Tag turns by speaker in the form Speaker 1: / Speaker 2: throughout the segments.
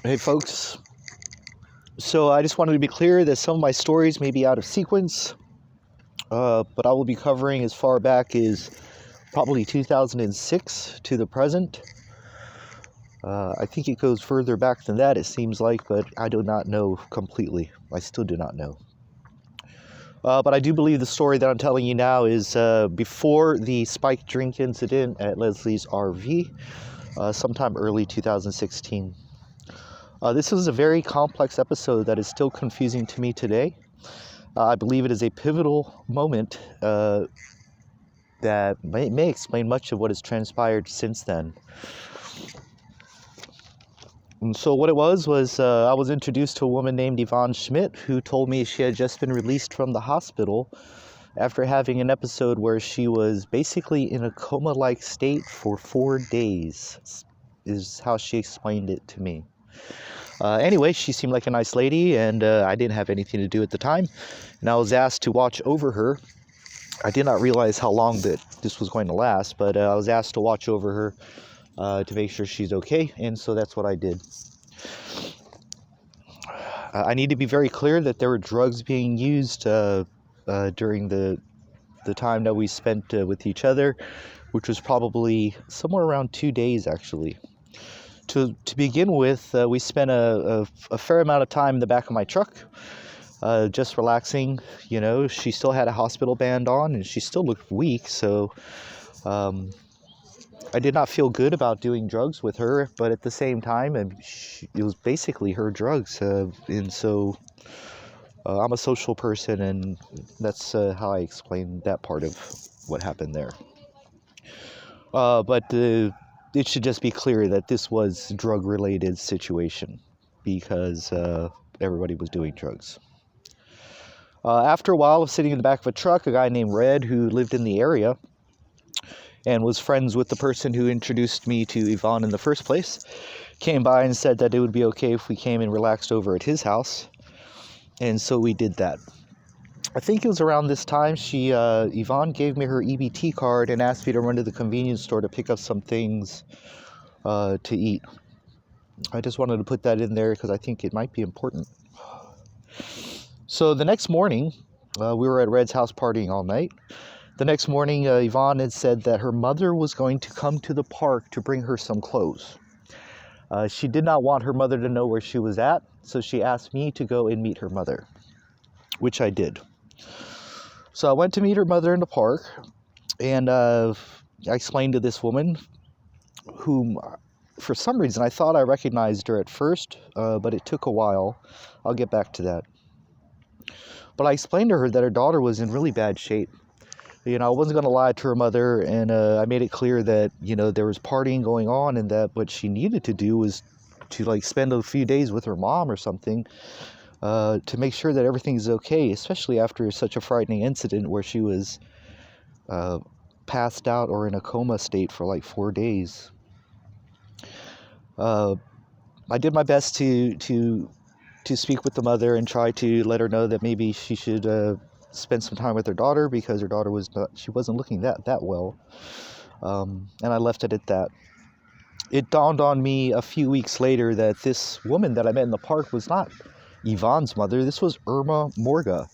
Speaker 1: Hey folks, so I just wanted to be clear that some of my stories may be out of sequence, but I will be covering as far back as probably 2006 to the present. I think it goes further back than that, it seems like, but I do not know completely. I still do not know. But I do believe the story that I'm telling you now is before the spiked drink incident at Leslie's RV, sometime early 2016. This is a very complex episode that is still confusing to me today. I believe it is a pivotal moment that may explain much of what has transpired since then. And so what it was I was introduced to a woman named Yvonne Schmidt, who told me she had just been released from the hospital after having an episode where she was basically in a coma-like state for 4 days, is how she explained it to me. Anyway, she seemed like a nice lady, and I didn't have anything to do at the time, and I was asked to watch over her. I did not realize how long that this was going to last, but I was asked to watch over her to make sure she's okay, and so that's what I did. I need to be very clear that there were drugs being used during the time that we spent with each other, which was probably somewhere around 2 days, actually. To begin with, we spent a fair amount of time in the back of my truck, just relaxing. You know, she still had a hospital band on, and she still looked weak, so I did not feel good about doing drugs with her, but at the same time, it was basically her drugs, and so I'm a social person, and that's how I explain that part of what happened there. But it should just be clear that this was a drug-related situation because everybody was doing drugs. After a while of sitting in the back of a truck, a guy named Red, who lived in the area and was friends with the person who introduced me to Yvonne in the first place, came by and said that it would be okay if we came and relaxed over at his house. And so we did that. I think it was around this time Yvonne gave me her EBT card and asked me to run to the convenience store to pick up some things to eat. I just wanted to put that in there because I think it might be important. So the next morning, we were at Red's house partying all night. The next morning, Yvonne had said that her mother was going to come to the park to bring her some clothes. She did not want her mother to know where she was at, so she asked me to go and meet her mother, which I did. So I went to meet her mother in the park, and I explained to this woman, whom for some reason I thought I recognized her at first, but it took a while. I'll get back to that. But I explained to her that her daughter was in really bad shape. You know, I wasn't going to lie to her mother, and I made it clear that, you know, there was partying going on, and that what she needed to do was to, like, spend a few days with her mom or something, to make sure that everything is okay, especially after such a frightening incident where she was passed out or in a coma state for like 4 days. I did my best to speak with the mother and try to let her know that maybe she should spend some time with her daughter, because her daughter wasn't looking that well, and I left it at that. It dawned on me a few weeks later that this woman that I met in the park was not Yvonne's mother. This was Irma Morga,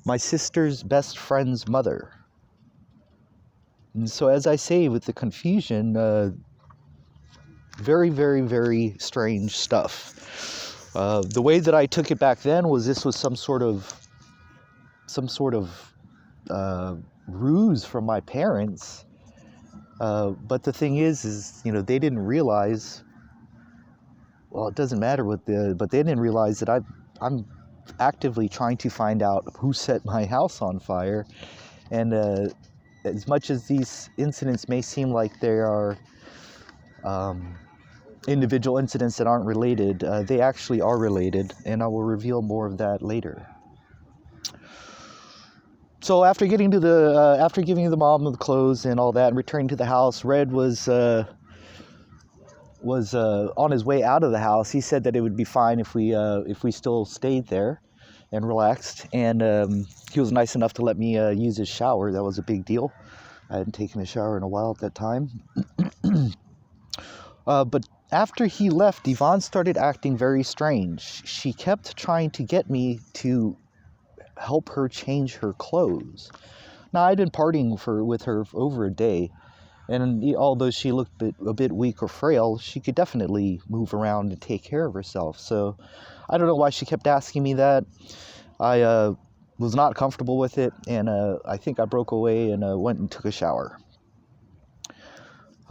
Speaker 1: my sister's best friend's mother. And so, as I say, with the confusion, very, very, very strange stuff. The way that I took it back then was this was some sort of ruse from my parents. But the thing is, you know, they didn't realize. Well, it doesn't matter but they didn't realize that I'm actively trying to find out who set my house on fire. And as much as these incidents may seem like they are individual incidents that aren't related, they actually are related, and I will reveal more of that later. So after giving the mom the clothes and all that, and returning to the house, Red was on his way out of the house. He said that it would be fine if we still stayed there and relaxed, and he was nice enough to let me use his shower. That was a big deal. I hadn't taken a shower in a while at that time. But after he left, Yvonne started acting very strange. She kept trying to get me to help her change her clothes. Now, I'd been partying with her for over a day, and although she looked a bit weak or frail, she could definitely move around and take care of herself. So I don't know why she kept asking me that. I was not comfortable with it, and I think I broke away and went and took a shower.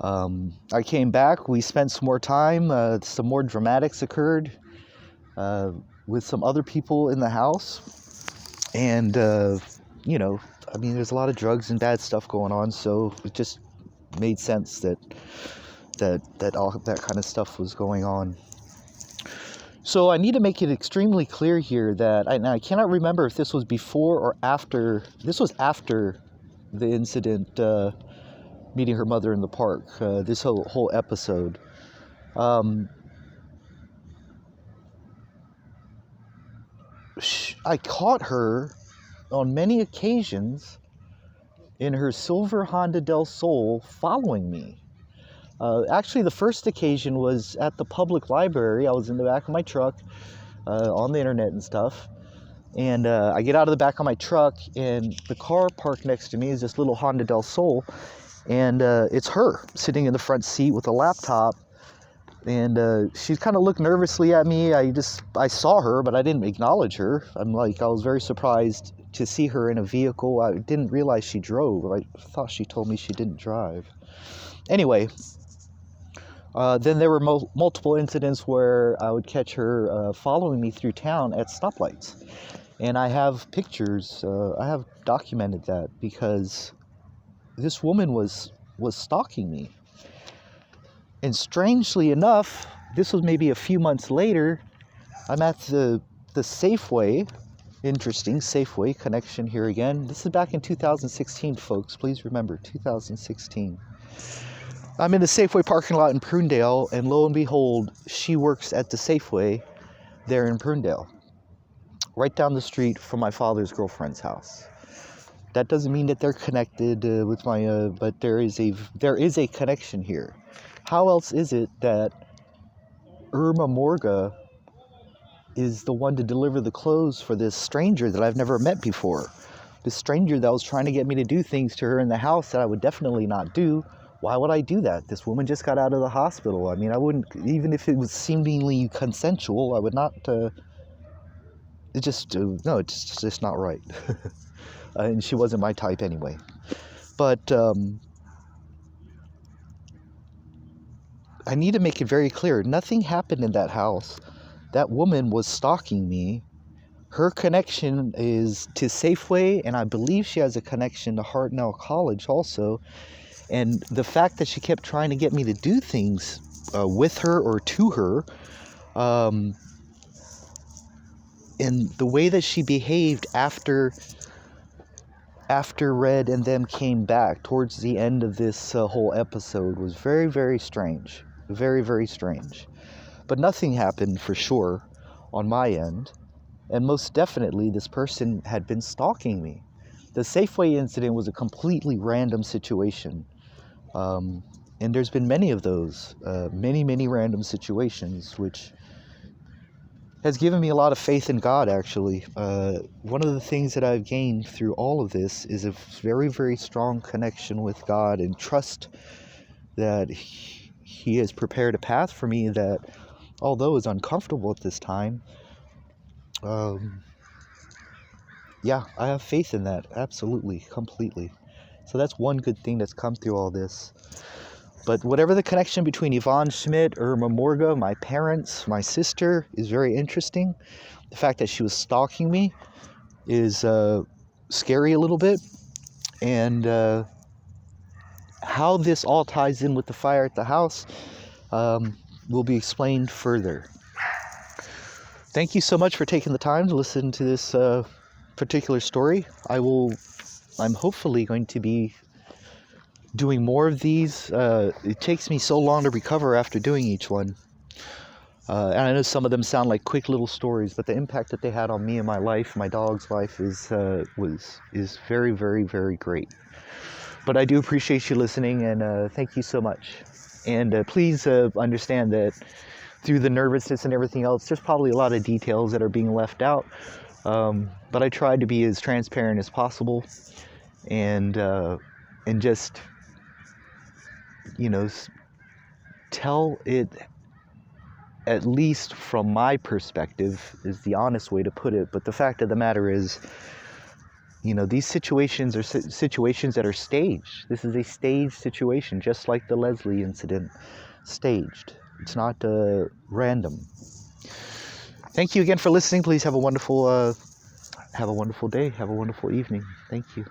Speaker 1: I came back, we spent some more time, some more dramatics occurred with some other people in the house, and there's a lot of drugs and bad stuff going on, so it just made sense that all that kind of stuff was going on. So I need to make it extremely clear here that I cannot remember if this was before or after. This was after the incident, meeting her mother in the park. This whole episode. I caught her on many occasions in her silver Honda Del Sol following me. Actually, the first occasion was at the public library. I was in the back of my truck on the internet and stuff. And I get out of the back of my truck, and the car parked next to me is this little Honda Del Sol. And it's her sitting in the front seat with a laptop. And she kind of looked nervously at me. I saw her, but I didn't acknowledge her. I was very surprised to see her in a vehicle. I didn't realize she drove. I thought she told me she didn't drive. Anyway, then there were multiple incidents where I would catch her following me through town at stoplights. And I have pictures. I have documented that because this woman was stalking me. And strangely enough, this was maybe a few months later, I'm at the Safeway. Interesting, Safeway connection here again. This is back in 2016, folks. Please remember, 2016. I'm in the Safeway parking lot in Prunedale, and lo and behold, she works at the Safeway there in Prunedale, right down the street from my father's girlfriend's house. That doesn't mean that they're connected with my, but there is a connection here. How else is it that Irma Morga is the one to deliver the clothes for this stranger that I've never met before? This stranger that was trying to get me to do things to her in the house that I would definitely not do. Why would I do that? This woman just got out of the hospital. I mean, I wouldn't, even if it was seemingly consensual, I would not, it's just not right. And she wasn't my type anyway. But I need to make it very clear. Nothing happened in that house. That woman was stalking me. Her connection is to Safeway, and I believe she has a connection to Hartnell College also. And the fact that she kept trying to get me to do things with her or to her, and the way that she behaved after Red and them came back towards the end of this whole episode was very, very strange. Very, very strange. But nothing happened for sure on my end. And most definitely, this person had been stalking me. The Safeway incident was a completely random situation. And there's been many of those, many random situations, which has given me a lot of faith in God, actually. One of the things that I've gained through all of this is a very, very strong connection with God and trust that He has prepared a path for me that, although is uncomfortable at this time, I have faith in that, absolutely, completely. So that's one good thing that's come through all this. But whatever the connection between Yvonne Schmidt, Irma Morga, my parents, my sister is very interesting. The fact that she was stalking me is scary a little bit. And how this all ties in with the fire at the house will be explained further. Thank you so much for taking the time to listen to this particular story. I'm hopefully going to be doing more of these. It takes me so long to recover after doing each one. And I know some of them sound like quick little stories, but the impact that they had on me and my life, my dog's life, is very, very, very great. But I do appreciate you listening, and thank you so much. And please understand that through the nervousness and everything else, there's probably a lot of details that are being left out. But I tried to be as transparent as possible, and just, tell it, at least from my perspective, is the honest way to put it. But the fact of the matter is, these situations are situations that are staged. This is a staged situation, just like the Leslie incident. Staged. It's not random. Thank you again for listening. Please have a wonderful day. Have a wonderful evening. Thank you.